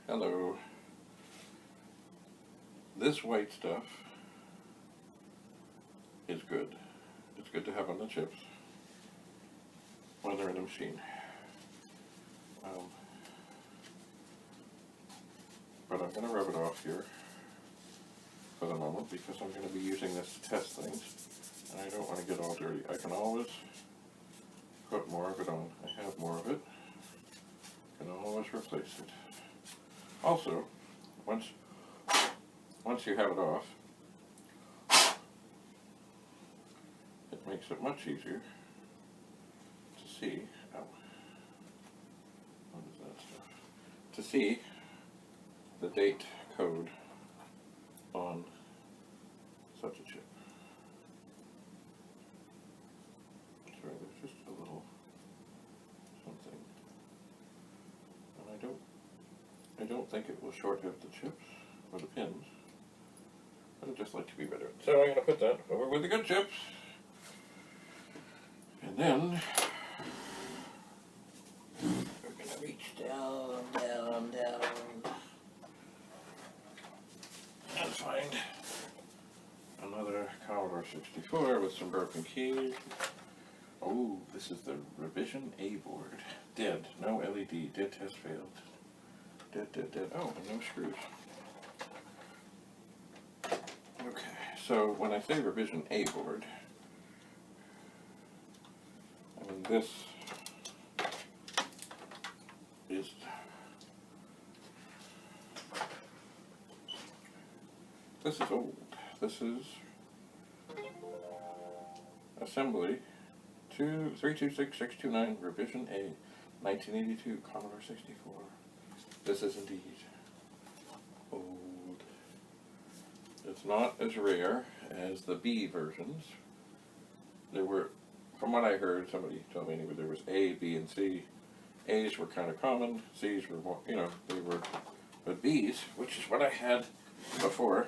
Hello. This white stuff is good. It's good to have on the chips when they're in the machine. But I'm going to rub it off here for the moment because I'm going to be using this to test things and I don't want to get all dirty. I can always put more of it on. I have more of it. I can always replace it. Also, once you have it off, it makes it much easier to see. What is that stuff? To see the date code on such a chip. Sorry, there's just a little something, and I don't think it will short out the chips or the pins. I'd just like to be better. So I'm going to put that over with the good chips, and then we're going to reach down, down, down, and find another Commodore 64 with some broken keys. Oh, this is the revision A board. Dead. No LED. Dead test failed. Dead, dead, dead. Oh, and no screws. Okay, so when I say revision A board, I mean this is old. This is assembly 326629 revision A 1982 Commodore 64. This is indeed old. It's not as rare as the B versions. There were, from what I heard, somebody told me there was A, B, and C. A's were kind of common, C's were more, they were, but B's, which is what I had before,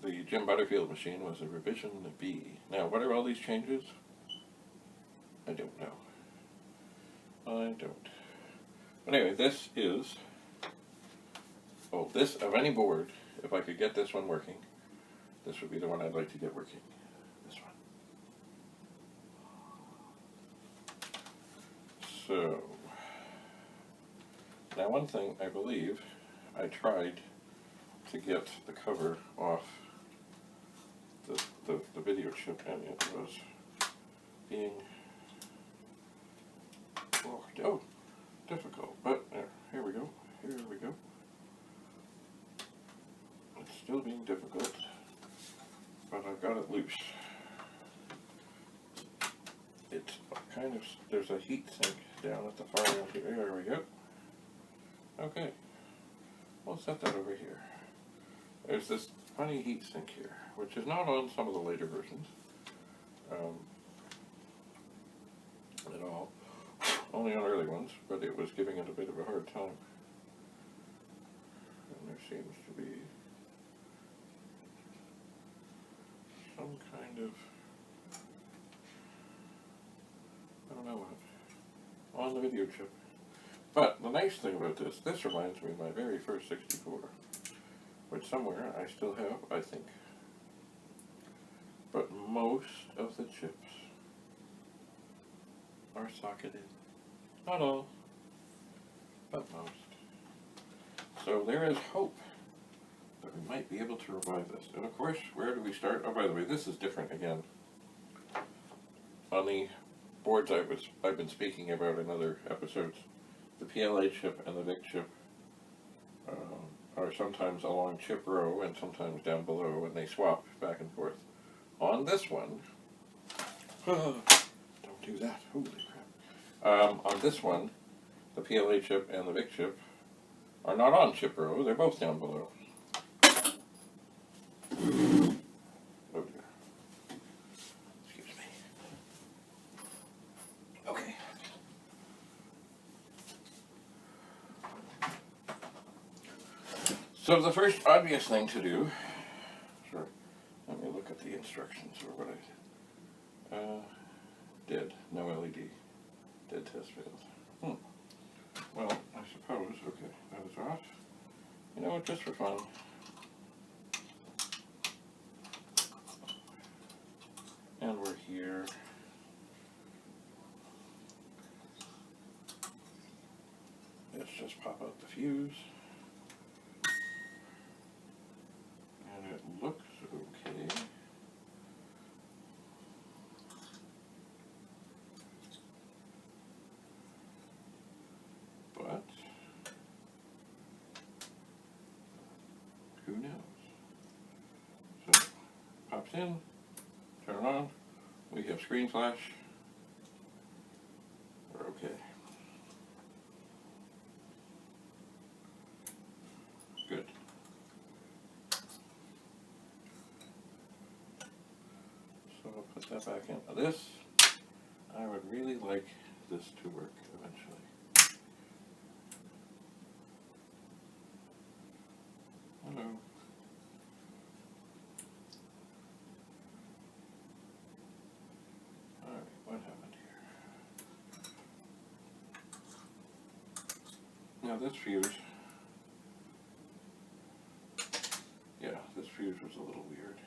the Jim Butterfield machine was a revision B. Now, what are all these changes? I don't know. I don't. But anyway, this is, this of any board, if I could get this one working, this would be the one I'd like to get working. This one. So, now one thing I believe I tried to get the cover off the video chip, and it was being difficult, but here we go, it's still being difficult, but I've got it loose. It's kind of, there's a heat sink down at the far end here. There we go. Okay, we'll set that over here. There's this funny heat sink here, which is not on some of the later versions at all, only on early ones, but it was giving it a bit of a hard time. And there seems to be some kind of, I don't know what, on the video chip. But the nice thing about this reminds me of my very first 64, which somewhere I still have, I think. But most of the chips are socketed. Not all, but most. So there is hope that we might be able to revive this. And of course, where do we start? Oh, by the way, this is different again. On the boards I've been speaking about in other episodes, the PLA chip and the VIC chip are sometimes along chip row and sometimes down below, and they swap back and forth. On this one, don't do that, holy crap. On this one, the PLA chip and the VIC chip are not on chip row, they're both down below. Oh dear. Excuse me. Okay. So the first obvious thing to do, let me look at the instructions or what I did. No LED. Dead test failed. Well, I suppose, okay, that is off. You know what, just for fun. And we're here. Let's just pop out the fuse. And it looks okay. But who knows? So, pops in, turn it on, we have screen flash, we're okay. Good. So I'll put that back in. This, I would really like this to work eventually. Hello. Alright, what happened here? Now this fuse, yeah, this fuse was a little weird.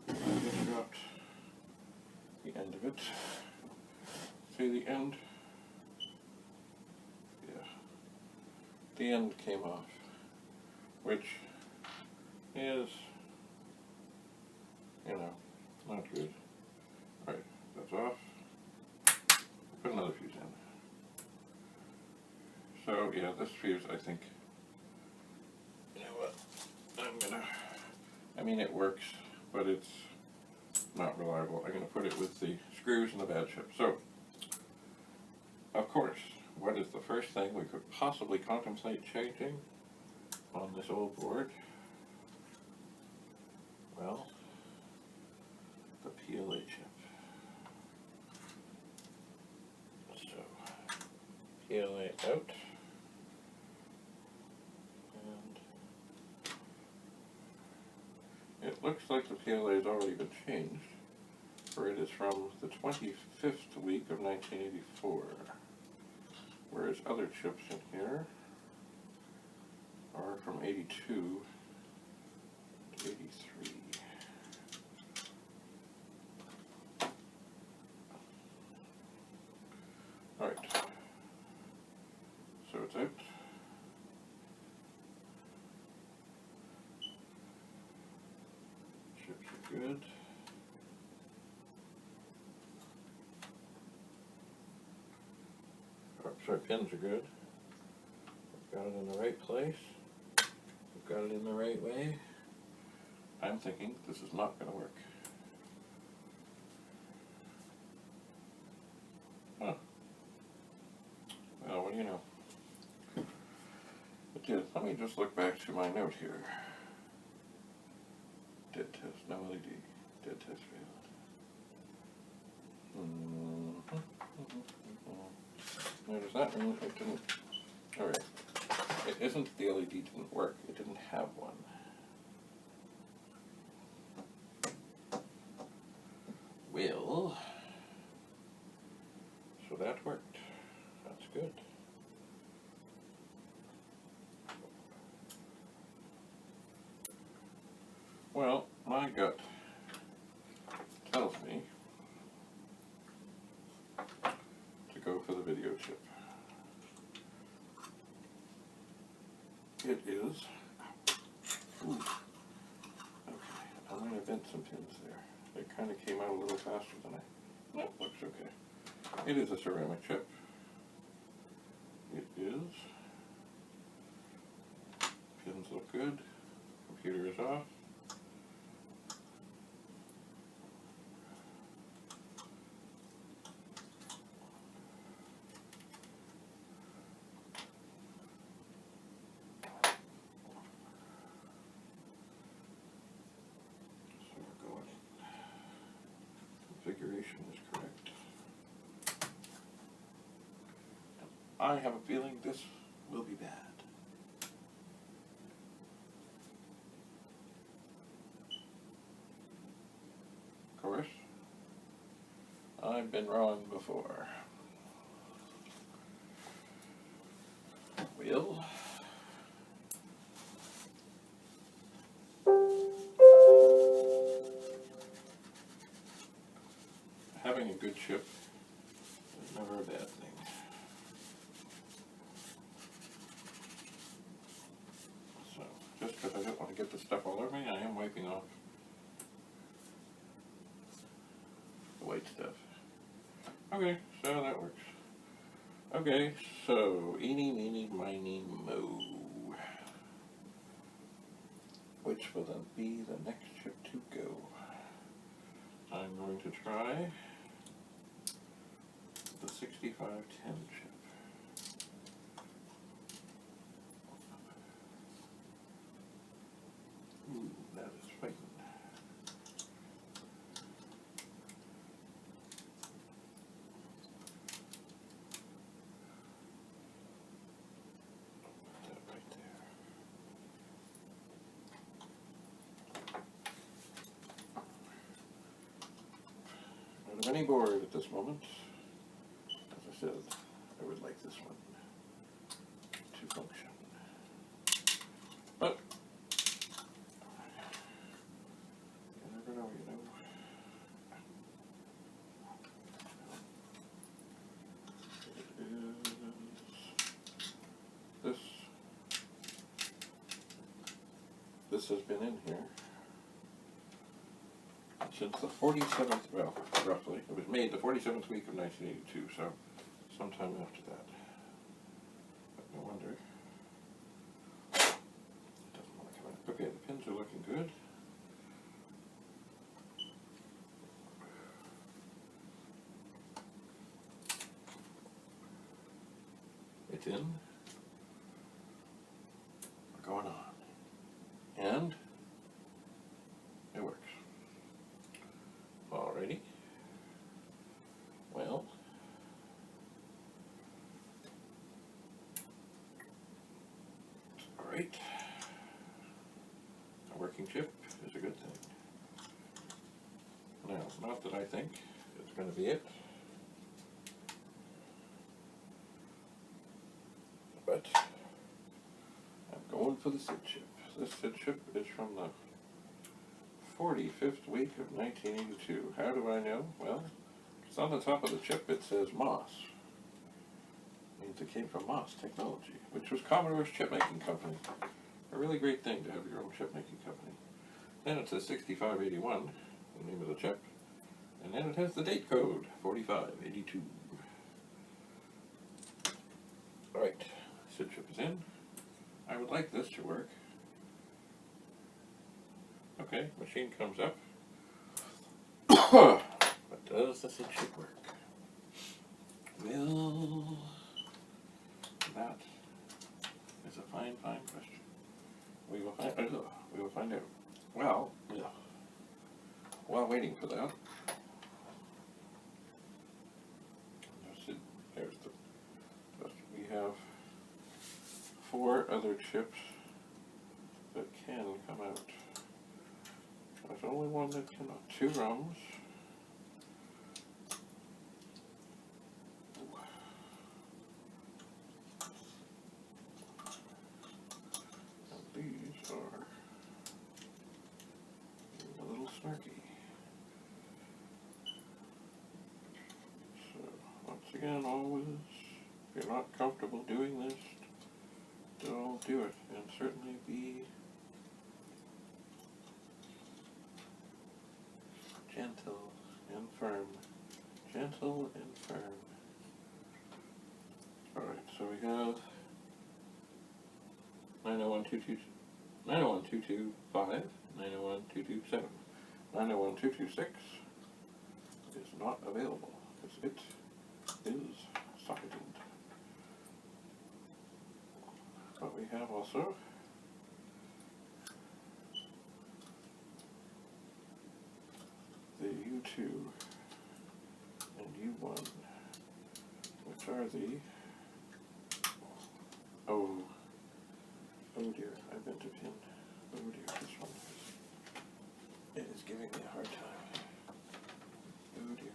I just dropped the end of it. See the end? Yeah. The end came off, which is, you know, not good. Alright, that's off. Put another fuse in. So, yeah, this fuse, I think, you know what, I mean, it works, but it's not reliable. I'm going to put it with the screws and the bad chip. So, of course, what is the first thing we could possibly contemplate changing on this old board? Well, the PLA chip. So, PLA out. And it looks like the PLA has already been changed, for it is from the 25th week of 1984, whereas other chips in here are from 82 to 83. Alright, so it's out. Chips are good. Oh, sorry, pins are good. We've got it in the right place. We've got it in the right way. I'm thinking this is not going to work. Huh. Well, what do you know? It did. Let me just look back to my note here. Dead test, no LED. Dead test failed. Now, does that mean it didn't? Alright. It isn't the LED didn't work, it didn't have one. Well, so that worked. That's good. Well, my gut tells me to go for the video chip. It is. Ooh. Okay, I'm going to bend some pins there. It kind of came out a little faster than I. Nope, looks okay. It is a ceramic chip. It is. Pins look good. Computer is off. Configuration is correct. I have a feeling this will be bad. Of course, I've been wrong before. good chip is never a bad thing. So, just because I don't want to get the stuff all over me, I am wiping off the white stuff. Okay, so that works. Okay, so eeny, meeny, miny, mo. Which will then be the next chip to go? I'm going to try the 6510 chip. Ooh, that is fighting. Put that right there. Not of any board at this moment. As I said, I would like this one to function. But you never know, you know. It is this has been in here since the 47th, well, roughly. It was made the 47th week of 1982, so sometime after that. But no wonder. It doesn't want to come out. Okay, the pins are looking good. It's in. We're going on. And it works. Alrighty. Well, alright. A working chip is a good thing. Now, not that I think it's going to be it, but I'm going for the SID chip. This SID chip is from the 45th week of 1982. How do I know? Well, it's on the top of the chip. It says MOS. It means it came from MOS Technology, which was Commodore's chip-making company. A really great thing to have your own chip-making company. Then it says 6581, the name of the chip, and then it has the date code, 4582. Alright, SID chip is in. I would like this to work. Okay, machine comes up. But does the SID chip work? Well, that is a fine, fine question. We will find out. Well, yeah. While waiting for that, we have 4 other chips that can come out. There's only one that cannot. 2 ROMs. And these are a little snarky. So, once again, always, if you're not comfortable doing this, don't do it. And certainly be gentle and firm. Gentle and firm. Alright, so we have 901.225, 901.227. 901.226 is not available because it is socketed. But we have also the U2 and U1, which are the, oh dear, I've been to pin, oh dear, this one is giving me a hard time. Oh dear,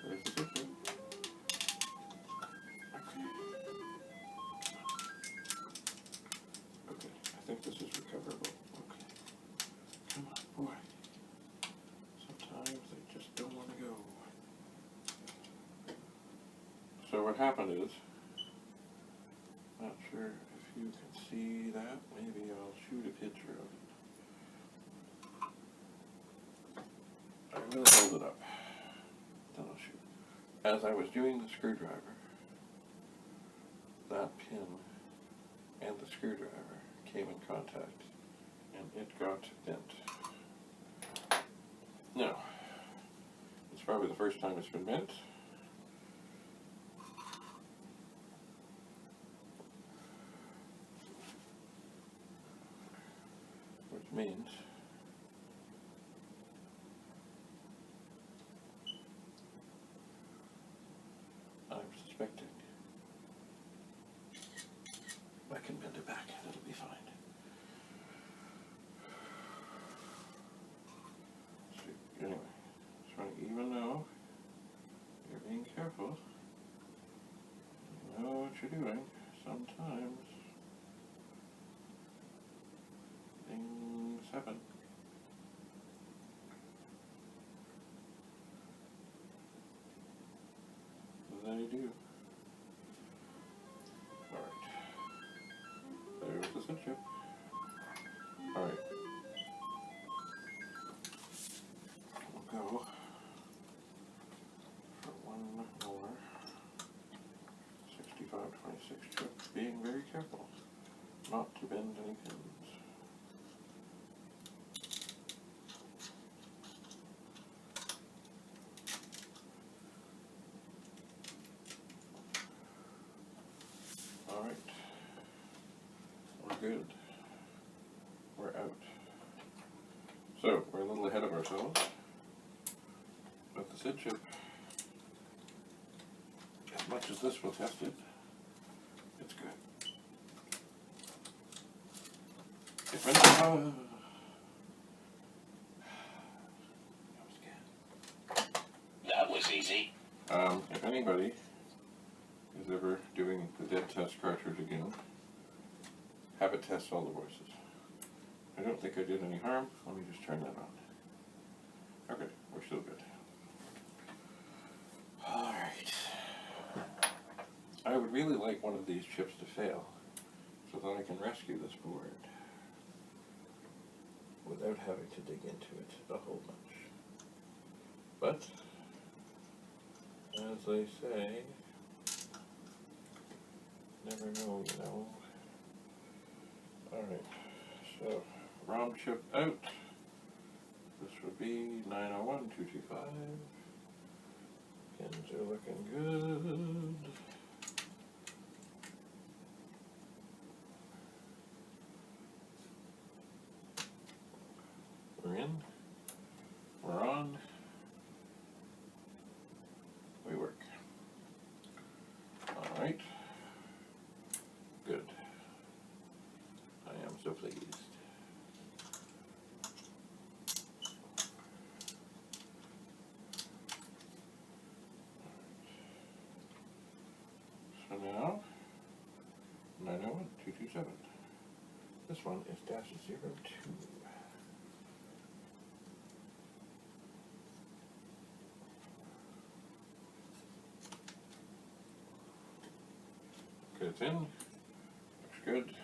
where's the good one? Okay, I think this is recoverable. Okay, come on, boy. Sometimes they just don't want to what happened is, not sure if you can see that, maybe I'll shoot a picture of it. I'm going to hold it up, then I'll shoot. As I was doing the screwdriver, that pin and the screwdriver came in contact, and it got bent. Now, it's probably the first time it's been bent. Which means I'm suspecting I can bend it back, it'll be fine. So, anyway, just want to even know you're being careful. You know what you're doing. Sometimes things happen. They do. Alright. There's the sun chip. Alright. We'll go for one more 6526 chip, being very careful not to bend any pins. Alright. We're good. We're out. So, we're a little ahead of ourselves. But the SID chip, as much as this was tested, it's good. It went That was easy. if anybody is ever doing the dead test cartridge again, have it test all the voices. I don't think I did any harm. Let me just turn that on. Okay, we're still good. Alright. I would really like one of these chips to fail so that I can rescue this board without having to dig into it a whole bunch. But, as they say, never know, you know. Alright, so ROM chip out. This would be 901225. Pins are looking good. We're in. We're on. We work. Alright. Good. I am so pleased. So now, 901227. This one is -02. Okay, it's in. Looks good.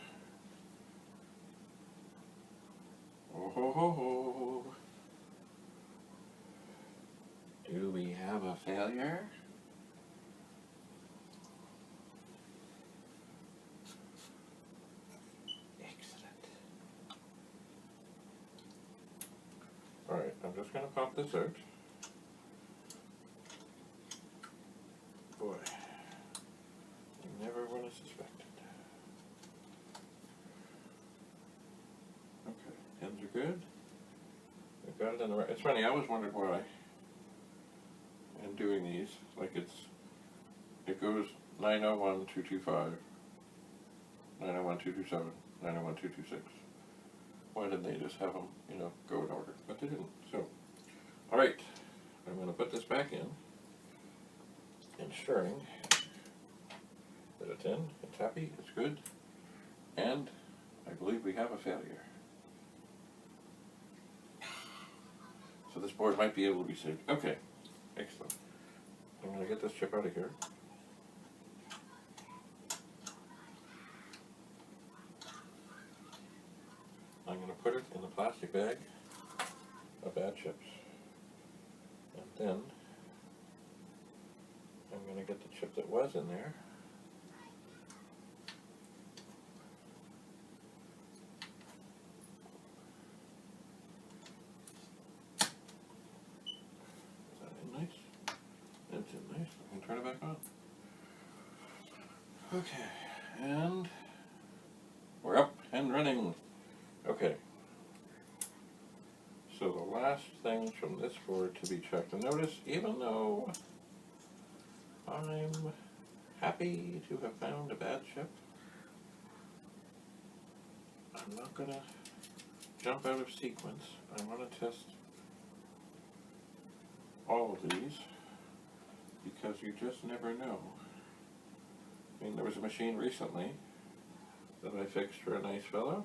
Oh ho ho ho. Do we have a failure? Excellent. Alright, I'm just going to pop this out. Boy, you never would have suspected. Okay, pins are good. We've got it in the right. It's funny, I always wondered why. And doing these, like it goes 901225, 901227, 901226. Why didn't they just have them, you know, go in order? But they didn't. So, all right, I'm going to put this back in, ensuring that it's in, it's happy, it's good, and I believe we have a failure. So this board might be able to be saved. Okay, excellent. I'm going to get this chip out of here. plastic bag of bad chips. And then I'm going to get the chip that was in there. Is that in nice? That's in nice. I can turn it back on. Okay, and we're up and running. Okay. So the last thing from this board to be checked, and notice, even though I'm happy to have found a bad chip, I'm not going to jump out of sequence. I want to test all of these, because you just never know. I mean, there was a machine recently that I fixed for a nice fellow,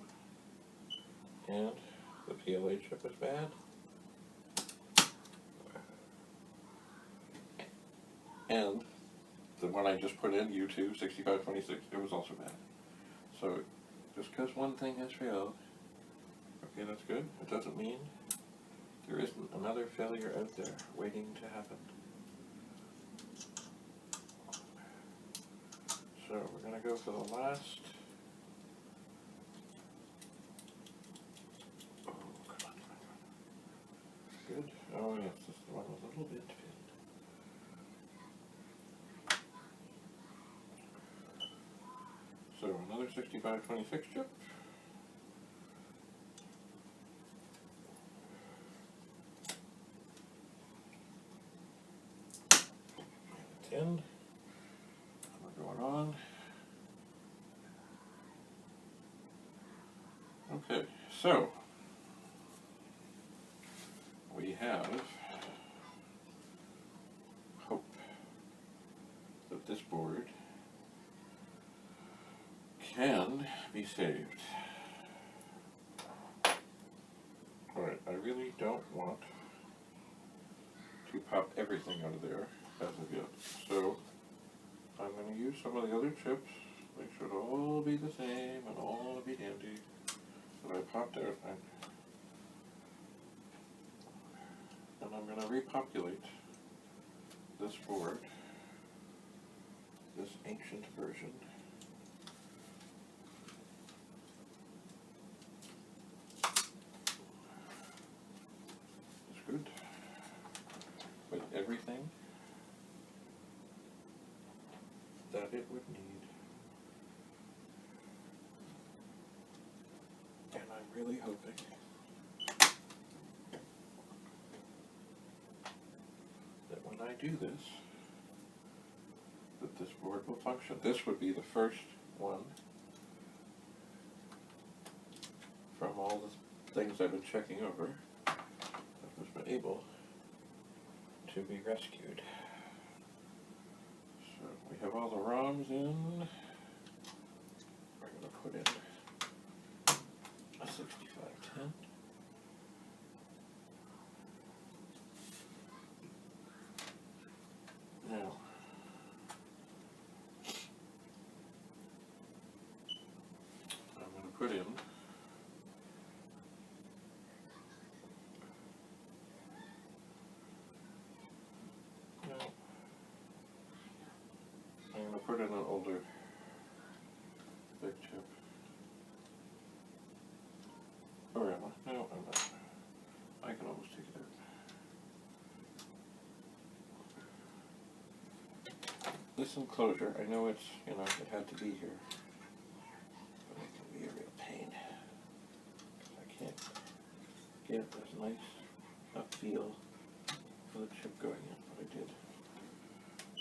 and the PLA chip was bad. And the one I just put in, U2 6526, it was also bad. So just because one thing has failed, okay, that's good. It doesn't mean there isn't another failure out there waiting to happen. So we're going to go for the last. Oh, come on. Good. Oh yes, this one was a little bit filled. So another 6526 chip. It's in. We're going on. Okay, so we have hope that this board can be saved. Alright, I really don't want to pop everything out of there as of yet. So I'm going to use some of the other chips. They should all be the same and all be dandy. That I popped out. And I'm going to repopulate this board, this ancient version. It's good. With everything that it would need. And I'm really hoping that when I do this, that this board will function. This would be the first one from all the things I've been checking over that has been able to be rescued. So we have all the ROMs in. We're going to put in a 6510. Now, I'm going to put in an older big chip. Or am I? No, I'm not. I can almost take it out. This enclosure, I know it's, it had to be here, but it can be a real pain. I can't get this nice enough feel for the chip going in, but I did.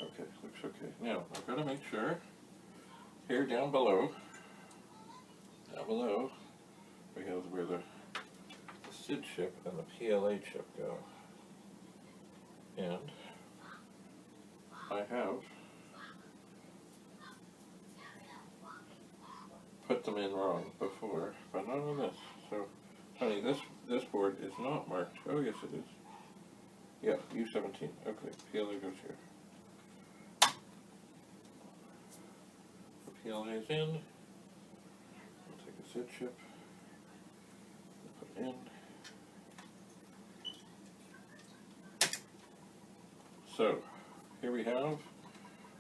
Okay, looks okay. Now, I've got to make sure, here down below, we have where the SID chip and the PLA chip go. And I have put them in wrong before, but not on this. So, honey, this board is not marked. Oh, yes, it is. Yeah, U17. Okay, PLA goes here. The PLA is in. I'll take a SID chip and put in. So, here we have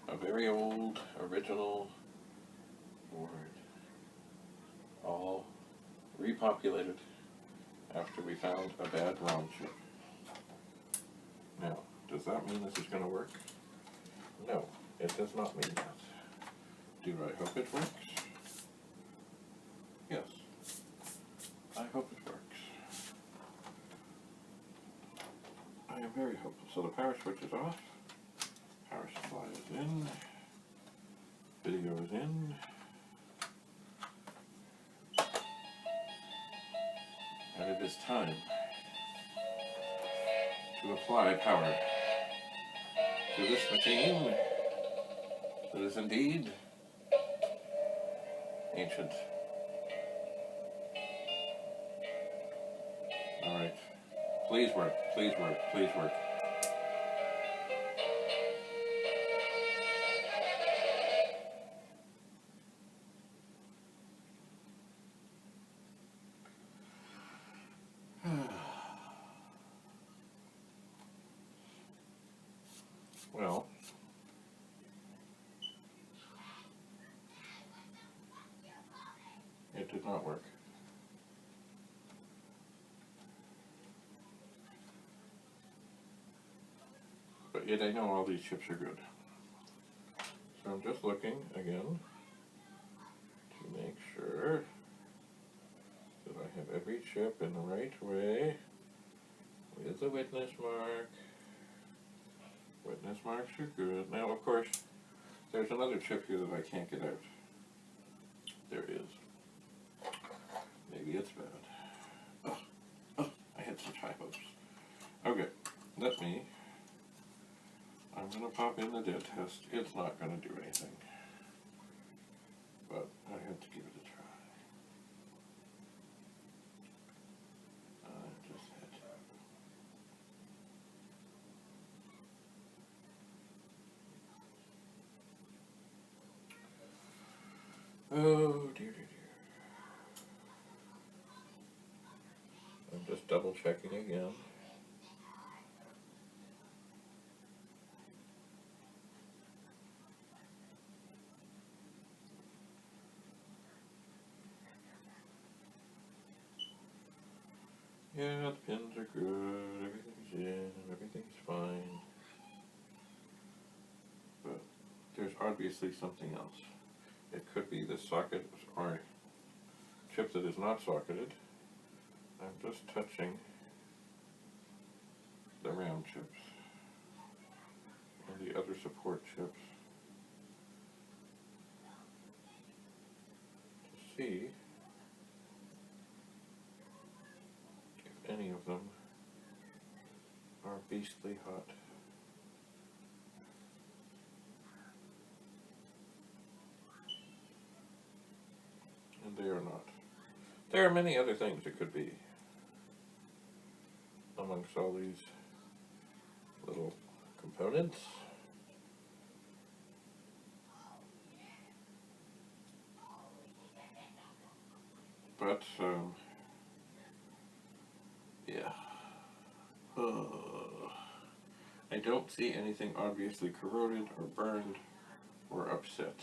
a very old, original board, all repopulated after we found a bad ROM chip. Now, does that mean this is going to work? No, it does not mean that. Do I hope it works? Yes, I hope it works. I am very hopeful. So the power switch is off, power supply is in, video is in, and it is time to apply power to this machine that is indeed ancient. Alright, please work, please work, please work. Well, it did not work. But yet I know all these chips are good. So I'm just looking again to make sure that I have every chip in the right way with the witness mark. Witness marks are good. Now, of course, there's another chip here that I can't get out. There is. Maybe it's bad. Oh, I had such high hopes. Okay, I'm going to pop in the dead test. It's not going to do anything. But I have to give it a try. I just had to. Oh, dear, dear, dear. I'm just double checking again. Yeah, the pins are good, everything's in, everything's fine. But there's obviously something else. It could be the socket or chip that is not socketed. I'm just touching the round chips and the other support chips to see if any of them are beastly hot. And they are not. There are many other things it could be amongst all these little components. But, yeah. I don't see anything obviously corroded or burned or upset.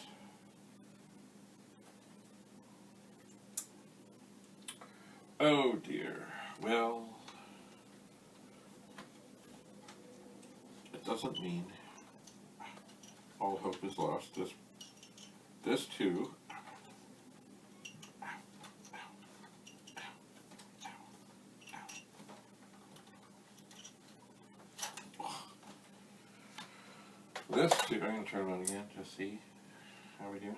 Oh dear. Well, it doesn't mean all hope is lost. This too. This too, I'm going to turn it on again to see how we're doing.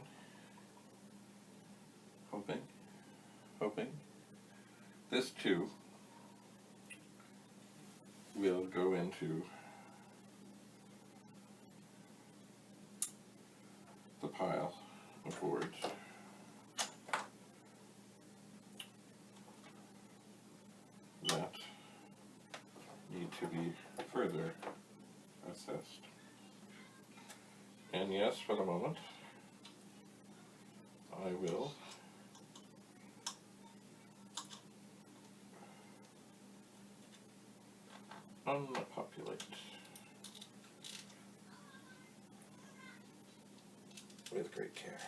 Hoping. This too will go into the pile of boards. That need to be further assessed. And yes, for the moment, I will unpopulate with great care.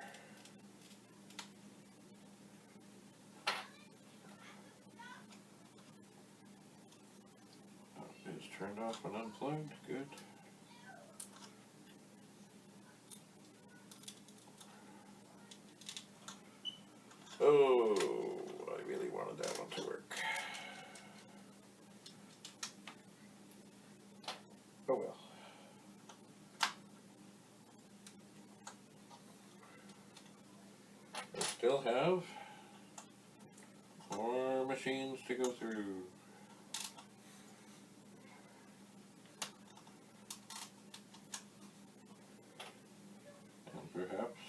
That is turned off and unplugged. Good. Oh, I really wanted that one to work. Oh well. I still have more machines to go through. And perhaps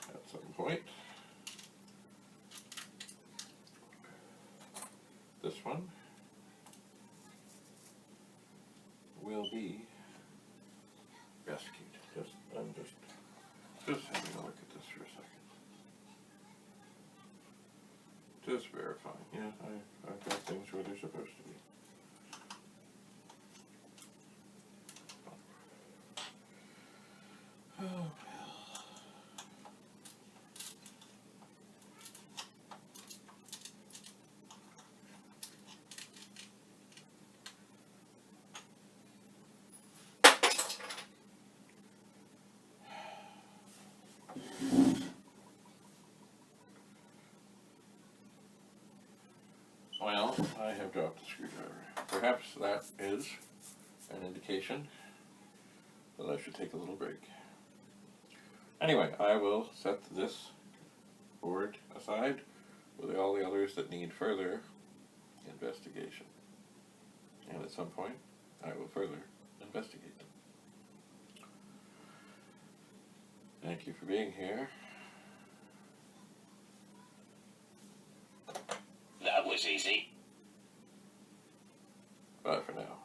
at some point this one will be rescued. I'm just having a look at this for a second. Just verifying. Yeah, I've got things where they're supposed to be. Oh well. Well, I have dropped the screwdriver. Perhaps that is an indication that I should take a little break. Anyway, I will set this board aside with all the others that need further investigation. And at some point, I will further investigate them. Thank you for being here. That was easy. Bye for now.